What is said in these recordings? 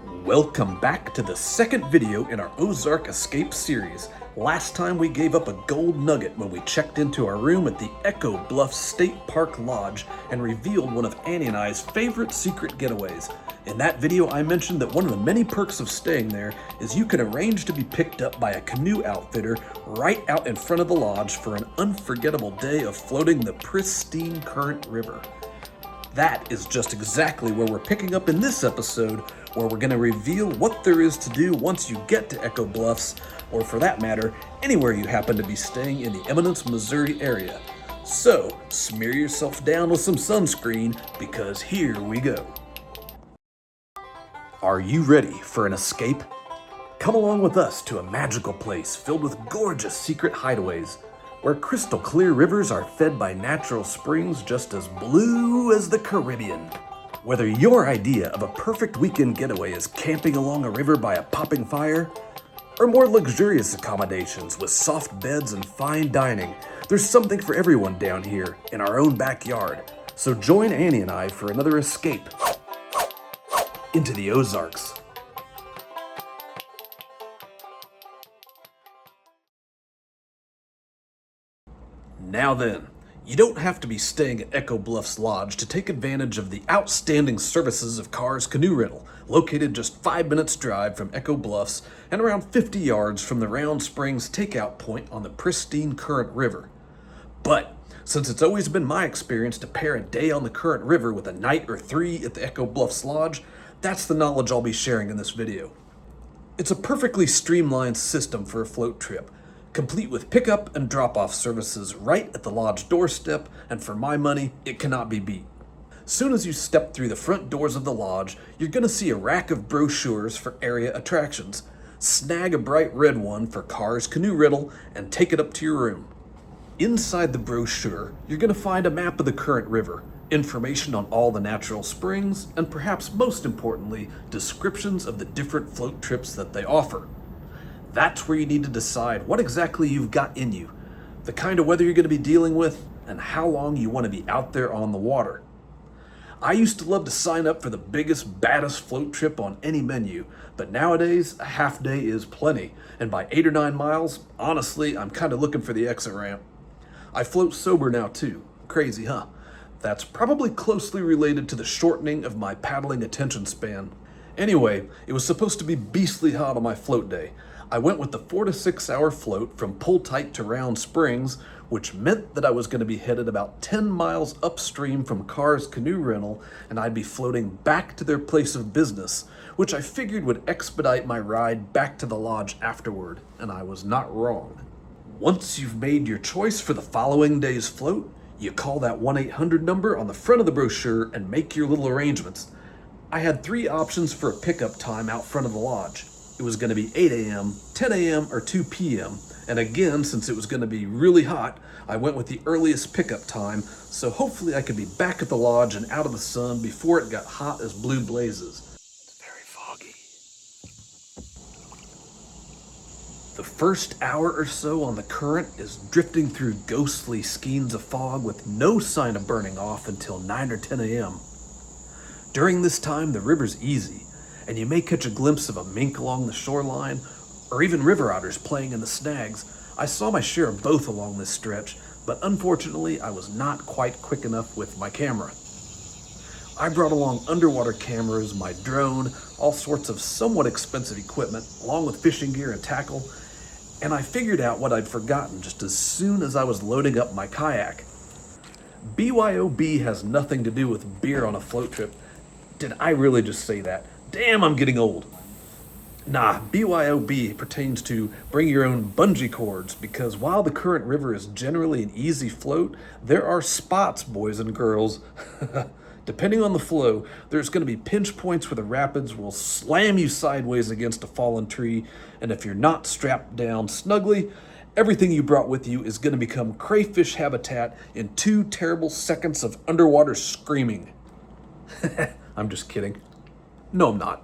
Welcome back to the second video in our Ozark Escape series. Last time we gave up a gold nugget when we checked into our room at the Bluff State Park Lodge and revealed one of Annie and I's favorite secret getaways. In that video I mentioned that one of the many perks of staying there is you can arrange to be picked up by a canoe outfitter right out in front of the lodge for an unforgettable day of floating the pristine current river. That is just exactly where we're picking up in this episode, where we're going to reveal what there is to do once you get to Echo Bluffs, or for that matter, anywhere you happen to be staying in the Eminence, Missouri area. So, smear yourself down with some sunscreen, because here we go. Are you ready for an escape? Come along with us to a magical place filled with gorgeous secret hideaways, where crystal clear rivers are fed by natural springs just as blue as the Caribbean. Whether your idea of a perfect weekend getaway is camping along a river by a popping fire, or more luxurious accommodations with soft beds and fine dining, there's something for everyone down here in our own backyard. So join Annie and I for another escape into the Ozarks. Now then, you don't have to be staying at Echo Bluffs Lodge to take advantage of the outstanding services of Carr's Canoe rental, located just 5 minutes drive from Echo Bluffs and around 50 yards from the Round Springs takeout point on the pristine current river. But since it's always been my experience to pair a day on the current river with a night or 3 at the Echo Bluffs Lodge, that's the knowledge I'll be sharing in this video. It's a perfectly streamlined system for a float trip, complete with pickup and drop-off services right at the lodge doorstep, and for my money, it cannot be beat. Soon as you step through the front doors of the lodge, you're going to see a rack of brochures for area attractions. Snag a bright red one for Carr's Canoe rental and take it up to your room. Inside the brochure, you're going to find a map of the current river, information on all the natural springs, and perhaps most importantly, descriptions of the different float trips that they offer. That's where you need to decide what exactly you've got in you, the kind of weather you're going to be dealing with, and how long you want to be out there on the water. I used to love to sign up for the biggest, baddest float trip on any menu, but nowadays a half day is plenty, and by 8 or 9 miles, honestly, I'm kind of looking for the exit ramp. I float sober now too. Crazy, huh? That's probably closely related to the shortening of my paddling attention span. Anyway, it was supposed to be beastly hot on my float day. I went with the 4 to 6 hour float from Pull Tight to Round Springs, which meant that I was going to be headed about 10 miles upstream from Carr's Canoe rental, and I'd be floating back to their place of business, which I figured would expedite my ride back to the lodge afterward, and I was not wrong. Once you've made your choice for the following day's float, you call that 1-800 number on the front of the brochure and make your little arrangements. I had 3 options for a pickup time out front of the lodge. It was going to be 8 a.m., 10 a.m., or 2 p.m. And again, since it was going to be really hot, I went with the earliest pickup time, so hopefully I could be back at the lodge and out of the sun before it got hot as blue blazes. It's very foggy. The first hour or so on the current is drifting through ghostly skeins of fog with no sign of burning off until 9 or 10 a.m. During this time, the river's easy, and you may catch a glimpse of a mink along the shoreline, or even river otters playing in the snags. I saw my share of both along this stretch, but unfortunately I was not quite quick enough with my camera. I brought along underwater cameras, my drone, all sorts of somewhat expensive equipment, along with fishing gear and tackle, and I figured out what I'd forgotten just as soon as I was loading up my kayak. BYOB has nothing to do with beer on a float trip. Did I really just say that? Damn, I'm getting old. Nah, BYOB pertains to bring your own bungee cords, because while the current river is generally an easy float, there are spots, boys and girls. Depending on the flow, there's going to be pinch points where the rapids will slam you sideways against a fallen tree, and if you're not strapped down snugly, everything you brought with you is going to become crayfish habitat in 2 terrible seconds of underwater screaming. I'm just kidding. No, I'm not.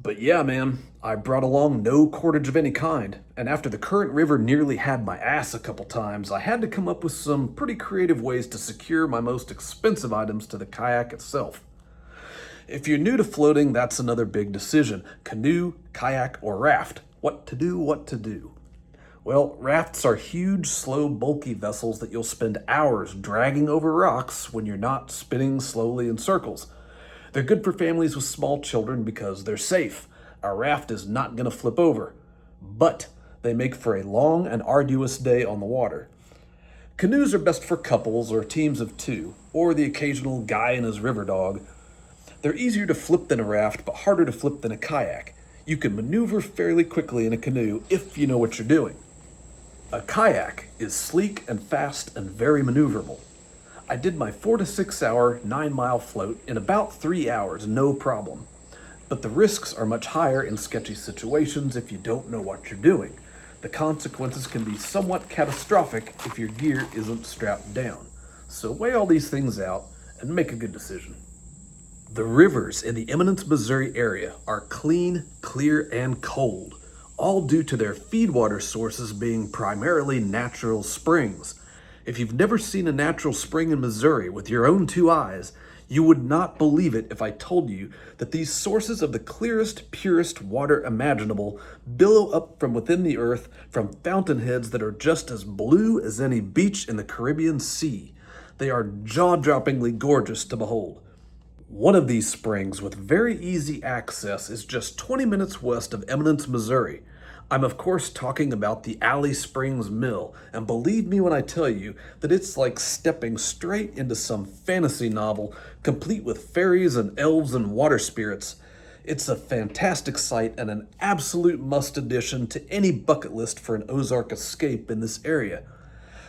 But yeah, man, I brought along no cordage of any kind, and after the current river nearly had my ass a couple times, I had to come up with some pretty creative ways to secure my most expensive items to the kayak itself. If you're new to floating, that's another big decision. Canoe, kayak, or raft. What to do, what to do. Well, rafts are huge, slow, bulky vessels that you'll spend hours dragging over rocks when you're not spinning slowly in circles. They're good for families with small children because they're safe. A raft is not going to flip over, but they make for a long and arduous day on the water. Canoes are best for couples or teams of two, or the occasional guy and his river dog. They're easier to flip than a raft, but harder to flip than a kayak. You can maneuver fairly quickly in a canoe if you know what you're doing. A kayak is sleek and fast and very maneuverable. I did my 4 to 6 hour, 9-mile float in about 3 hours, no problem. But the risks are much higher in sketchy situations if you don't know what you're doing. The consequences can be somewhat catastrophic if your gear isn't strapped down. So weigh all these things out and make a good decision. The rivers in the Eminence, Missouri area are clean, clear, and cold, all due to their feedwater sources being primarily natural springs. If you've never seen a natural spring in Missouri with your own 2 eyes, you would not believe it if I told you that these sources of the clearest, purest water imaginable billow up from within the earth from fountainheads that are just as blue as any beach in the Caribbean Sea. They are jaw-droppingly gorgeous to behold. One of these springs with very easy access is just 20 minutes west of Eminence, Missouri. I'm of course talking about the Alley Springs Mill, and believe me when I tell you that it's like stepping straight into some fantasy novel, complete with fairies and elves and water spirits. It's a fantastic sight and an absolute must addition to any bucket list for an Ozark escape in this area.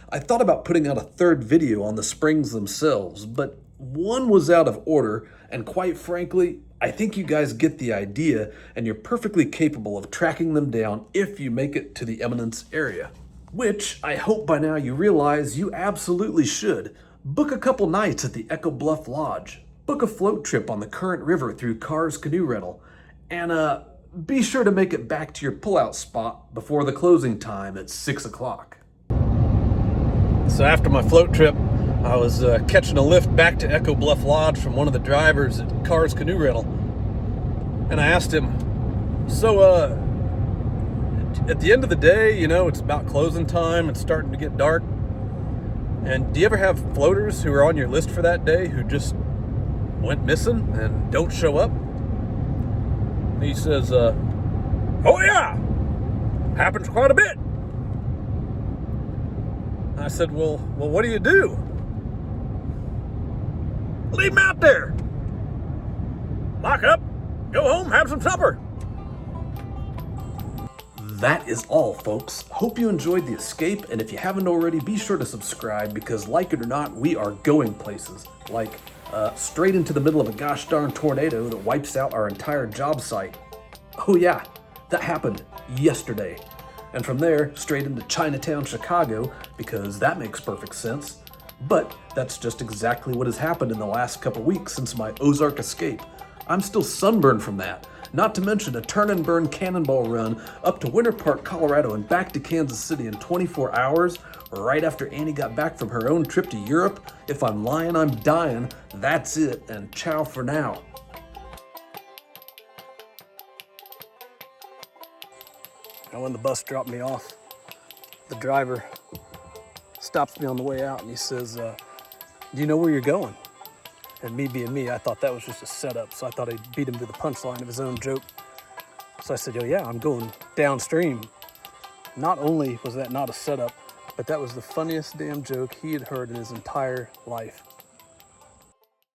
I thought about putting out a third video on the springs themselves, but one was out of order, and quite frankly, I think you guys get the idea, and you're perfectly capable of tracking them down if you make it to the Eminence area. Which, I hope by now you realize you absolutely should. Book a couple nights at the Echo Bluff Lodge. Book a float trip on the current river through Carr's Canoe rental. And be sure to make it back to your pullout spot before the closing time at 6 o'clock. So after my float trip, I was catching a lift back to Echo Bluff Lodge from one of the drivers at Carr's Canoe rental. And I asked him, so at the end of the day, you know, it's about closing time, it's starting to get dark. And do you ever have floaters who are on your list for that day who just went missing and don't show up? And he says, oh yeah, happens quite a bit. I said, well, what do you do? Leave them out there. Lock up, go home, have some supper. That is all, folks. Hope you enjoyed the escape, and if you haven't already, be sure to subscribe because, like it or not, we are going places. Like, straight into the middle of a gosh darn tornado that wipes out our entire job site. Oh yeah, that happened yesterday. And from there, straight into Chinatown, Chicago, because that makes perfect sense. But that's just exactly what has happened in the last couple weeks since my Ozark escape. I'm still sunburned from that. Not to mention a turn and burn cannonball run up to Winter Park, Colorado and back to Kansas City in 24 hours, right after Annie got back from her own trip to Europe. If I'm lying, I'm dying. That's it, and ciao for now. Now when the bus dropped me off, the driver stops me on the way out and he says, do you know where you're going? And me being me, I thought that was just a setup, so I thought I'd beat him to the punchline of his own joke. So I said, yo, yeah, I'm going downstream. Not only was that not a setup, but that was the funniest damn joke he had heard in his entire life.